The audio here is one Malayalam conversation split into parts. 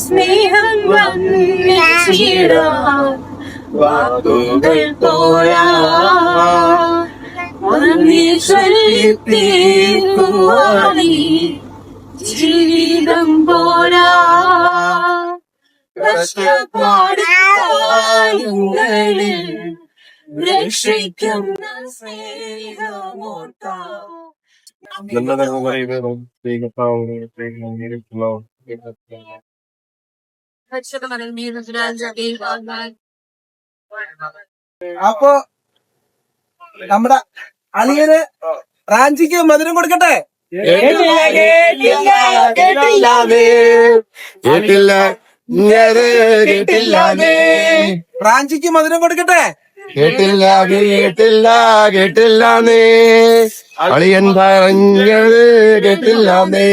സ്നേഹം വന്നിച്ചിടാൻ വാക്കുകൾ പോരാ ചൊല്ലിത്തീർക്കുവാനീ ജീവിതം പോരാ കഷ്ടപ്പാടുകളിൽ രക്ഷിക്കുന്ന സ്നേഹമോർത്താം. അപ്പൊ നമ്മുടെ അളിയന് റാഞ്ചിക്ക് മധുരം കൊടുക്കട്ടെ. റാഞ്ചിക്ക് മധുരം കൊടുക്കട്ടെ. കേട്ടില്ലാന്നേ അളിയൻ പറഞ്ഞത് കേട്ടില്ലാന്നേ.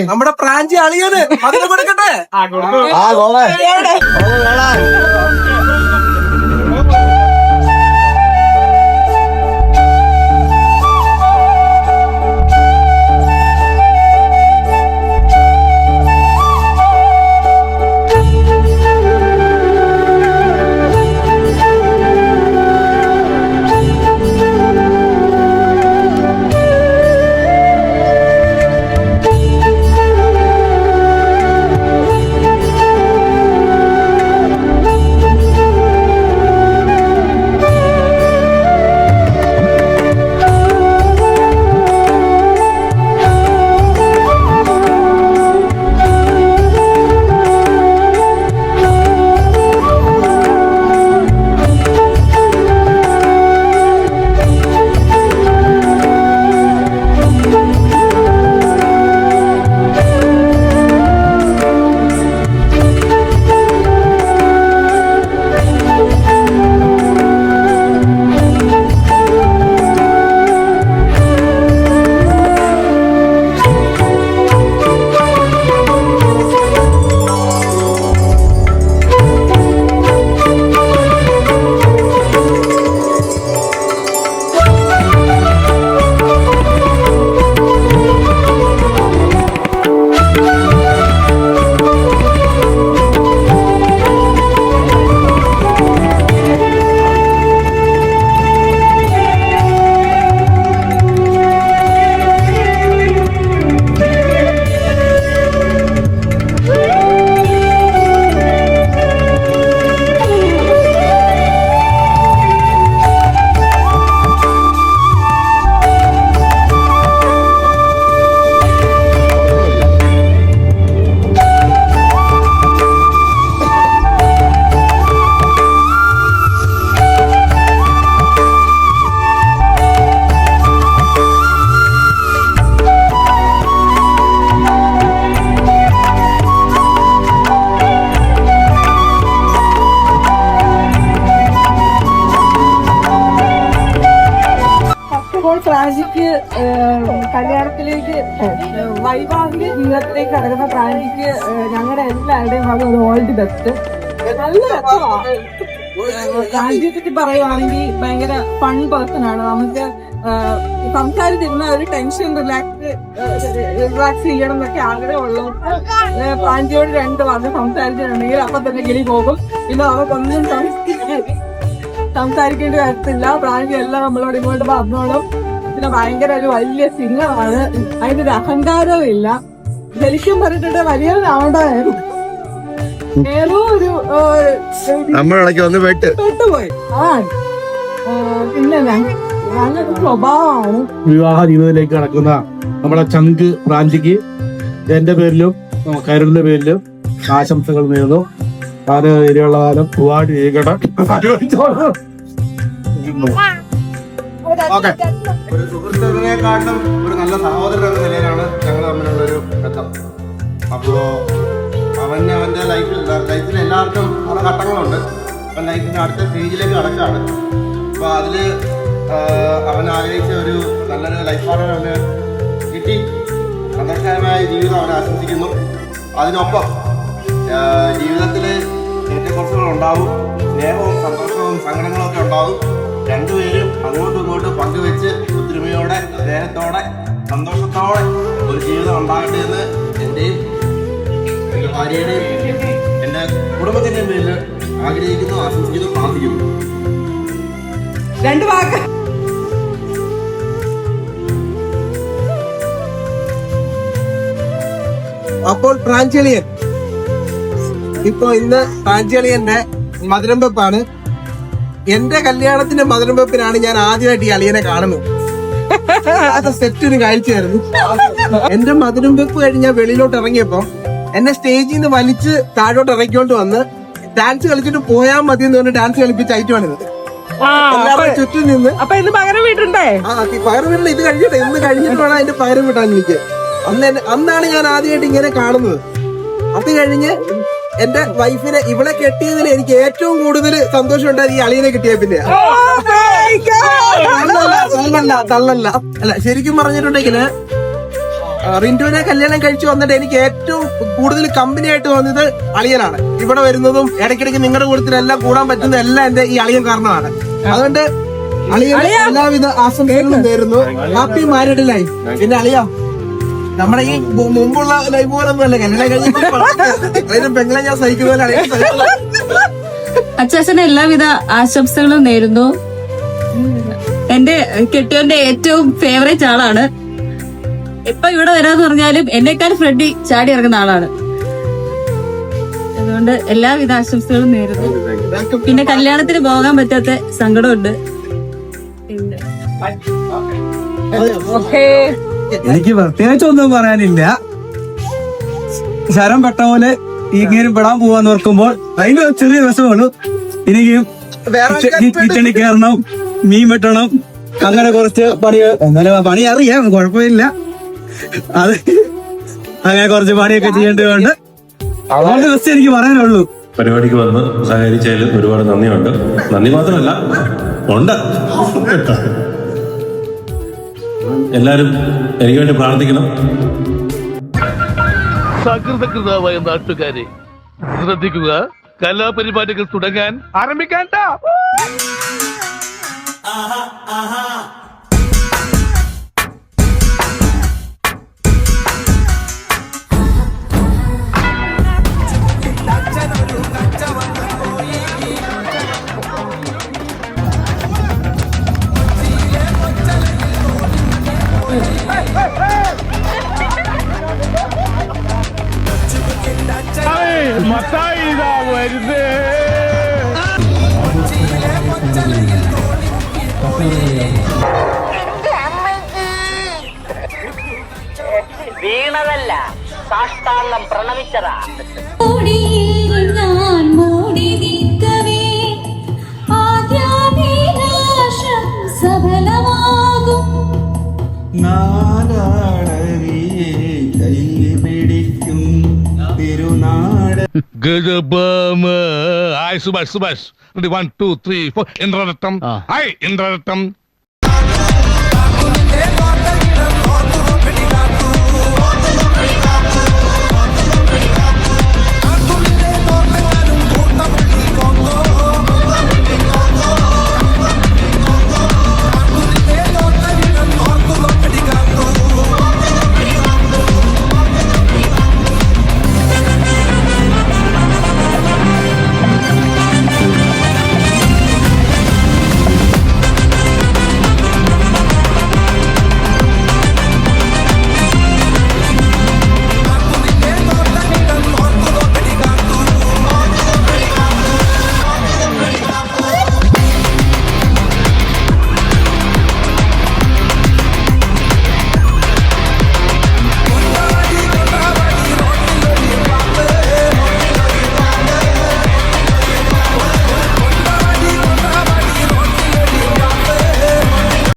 നമ്മുടെ പ്രാഞ്ചി അളിയന് മധുരം കൊടുക്കട്ടെ. പ്രാഞ്ചിക്ക് കല്യാണത്തിലേക്ക് വൈവാഹിക ജീവിതത്തിലേക്ക് കടക്കുന്ന പ്രാഞ്ചിക്ക് ഞങ്ങളുടെ എല്ലാവരുടെയും ഭാഗം ഒരു ഓൾ ദി ബെസ്റ്റ്. നല്ല രസമാണ്. പ്രാഞ്ചിയെ പറ്റി പറയുവാണെങ്കിൽ ഭയങ്കര ഫൺ പേഴ്സൺ ആണ്. നമുക്ക് സംസാരിച്ചിരുന്ന ഒരു ടെൻഷൻ റിലാക്സ് ചെയ്യണം എന്നൊക്കെ ആഗ്രഹമുള്ളൂ. പ്രാഞ്ചിയോട് 2 വാക്ക് സംസാരിച്ചിട്ടുണ്ടെങ്കിൽ അപ്പൊ തന്നെ കിളി പോകും. പിന്നെ നമുക്കൊന്നും സംസാരിക്കേണ്ടി വരത്തില്ല. പ്രാഞ്ചി എല്ലാം നമ്മളോട് ഇങ്ങോട്ട് പറഞ്ഞോളും. പിന്നെ ഭയങ്കര ഒരു വലിയ സിംഗറാണ്. അതിനൊരു അഹങ്കാരവും ഇല്ല. ശരിക്കും പറഞ്ഞിട്ട് വലിയൊരാണ്ടായിരുന്നു. ഏതോ ഒരു പെട്ടുപോയി. പിന്നെ ഞങ്ങൾക്ക് സ്വഭാവമാണ്. വിവാഹ ജീവിതത്തിലേക്ക് കടക്കുന്ന നമ്മുടെ ചങ്ക് പ്രാഞ്ചിക്ക് എന്റെ പേരിലും കരുണിന്റെ പേരിലും ആശംസകൾ നേരുന്നു. അത് ഇനിയുള്ള കാലം ഒരുപാട് ചെയ്യട്ടെ. ഒരു സുഹൃത്തിനെക്കാട്ടും ഒരു നല്ല സഹോദരൻ എന്ന നിലയിലാണ് ഞങ്ങൾ തമ്മിലുള്ളൊരു ബന്ധം. അപ്പോ അവന്റെ ലൈഫിൽ എല്ലാവർക്കും പല ഘട്ടങ്ങളുണ്ട്. അവൻ ലൈഫിന്റെ അടുത്ത സ്റ്റേജിലേക്ക് കടക്കാണ്. അപ്പൊ അതില് അവൻ ആഗ്രഹിച്ച ഒരു നല്ലൊരു ലൈഫ് പാർട്ണർ അവന് കിട്ടി. സന്തോഷകരമായ ജീവിതം അവൻ ആശംസിക്കുന്നു. അതിനൊപ്പം ജീവിതത്തിൽ ഏറ്റക്കുറച്ചുകൾ ഉണ്ടാവും. സ്നേഹവും സന്തോഷവും സങ്കടങ്ങളും ഒക്കെ ഉണ്ടാവും. രണ്ടുപേരും അങ്ങോട്ടും ഇങ്ങോട്ടും പങ്കുവെച്ച് ഒത്തൊരുമയോടെ സ്നേഹത്തോടെ സന്തോഷത്തോടെ ഒരു ജീവിതം ഉണ്ടാകട്ടെ എന്ന് എൻ്റെയും എൻ്റെ ഭാര്യയുടെയും കുടുംബത്തിന്റെ പേരിൽ ആഗ്രഹിക്കുന്നു, ആശംസിക്കുന്നു, പ്രാർത്ഥിക്കുന്നു. 2 വാക്ക്. അപ്പോൾ പ്രാഞ്ചിയളിയൻ ഇപ്പൊ ഇന്ന് പ്രാഞ്ചിയളിയന്റെ മധുരം വെപ്പാണ്. എന്റെ കല്യാണത്തിന്റെ മധുരം വെപ്പിനാണ് ഞാൻ ആദ്യമായിട്ട് ഈ അളിയനെ കാണുന്നത്. അത് സെറ്റിന് കാഴ്ചയായിരുന്നു. എന്റെ മധുരം വെപ്പ് കഴിഞ്ഞ് ഞാൻ വെളിയിലോട്ട് ഇറങ്ങിയപ്പോ എന്നെ സ്റ്റേജിൽ നിന്ന് വലിച്ച് താഴോട്ട് ഇറക്കിക്കൊണ്ട് വന്ന് ഡാൻസ് കളിച്ചിട്ട് പോയാൽ മതി എന്ന് പറഞ്ഞ് ഡാൻസ് കളിപ്പിച്ച ഐറ്റമാണിത്. എല്ലാവരും ചുറ്റും നിന്ന് അപ്പൊ ഇന്ന് പകരം വീട്ടുണ്ടേ? പകരം വീട്ടിൽ ഇത് കഴിഞ്ഞിട്ട് ഇന്ന് കഴിഞ്ഞിട്ട് വേണം അതിന്റെ പകരം വിട്ടാൻ എനിക്ക്. അന്നാണ് ഞാൻ ആദ്യമായിട്ട് ഇങ്ങനെ കാണുന്നത്. അത് കഴിഞ്ഞ് എന്റെ വൈഫിനെ ഇവിടെ കെട്ടിയതിൽ എനിക്ക് ഏറ്റവും കൂടുതൽ സന്തോഷം ഉണ്ടായത് ഈ അളിയനെ കിട്ടിയ പിന്നെ. തള്ളല്ല അല്ല, ശരിക്കും പറഞ്ഞിട്ടുണ്ടെങ്കിൽ റിന്റുവിനെ കല്യാണം കഴിച്ചു വന്നിട്ട് എനിക്ക് ഏറ്റവും കൂടുതൽ കമ്പനി ആയിട്ട് തോന്നിയത് അളിയനാണ്. ഇവിടെ വരുന്നതും ഇടയ്ക്കിടയ്ക്ക് നിങ്ങളുടെ കൂട്ടത്തിലെല്ലാം കൂടാൻ പറ്റുന്ന എല്ലാം എന്റെ ഈ അളിയൻ കാരണമാണ്. അതുകൊണ്ട് അളിയൻ എല്ലാവിധ ആശംസകളും നേരുന്നു. Happy married life. പിന്നെ അളിയ നമ്മുടെ ഈ മുമ്പുള്ള ലൈഫ് പോലൊന്നും അല്ല, കല്യാണം കഴിഞ്ഞ പെങ്ങളെ ഞാൻ സഹിക്കുന്ന പോലെ അളിയൻ സഹിക്കുന്നത്. അച്ചാച്ചന് എല്ലാവിധ ആശംസകളും നേരുന്നു. എന്റെ കെട്ടിയോന്റെ ഏറ്റവും ഫേവറേറ്റ് ആളാണ്. എപ്പൊ ഇവിടെ വരാന്ന് പറഞ്ഞാലും എന്നെക്കാൾ ഫ്രണ്ടി ചാടി ഇറങ്ങുന്ന ആളാണ്. അതുകൊണ്ട് എല്ലാവിധ ആശംസകളും നേരുന്നു. പിന്നെ കല്യാണത്തിന് പോകാൻ പറ്റാത്ത സങ്കടമുണ്ട്. എനിക്ക് പ്രത്യേകിച്ച് ഒന്നും പറയാനില്ല. ശരം പെട്ട പോലെ ഇങ്ങനെ പെടാൻ പോവാന്ന് ഓർക്കുമ്പോൾ അതിന് ചെറിയ രസമുള്ളൂ. എനിക്കും കിച്ചണിൽ കയറണം, മീൻ വെട്ടണം, അങ്ങനെ കുറച്ച് പണി. എന്നാലും പണി അറിയാം, കുഴപ്പമില്ല. അത് അങ്ങനെ കുറച്ച് പണിയൊക്കെ ചെയ്യേണ്ടതുകൊണ്ട് അതുകൊണ്ട് ജസ്റ്റ് എനിക്ക് പറയാനുള്ളൂ. പരിപാടിക്ക് വന്ന് സഹകരിച്ചതിൽ ഒരുപാട് നന്ദിയുണ്ട്. നന്ദി മാത്രമല്ല ഉണ്ട്. എല്ലാരും എനിക്ക് വേണ്ടി പ്രാർത്ഥിക്കണം. സകൃതകൃതമായ നാട്ടുകാരെ ശ്രദ്ധിക്കുക, കലാപരിപാടികൾ തുടങ്ങാൻ ആരംഭിക്കാൻ. വീണതല്ല, സാഷ്ടാംഗം പ്രണമിച്ചതാ. സുഭാഷ് 1 2 3 4 ഇന്ദ്രരത്നം.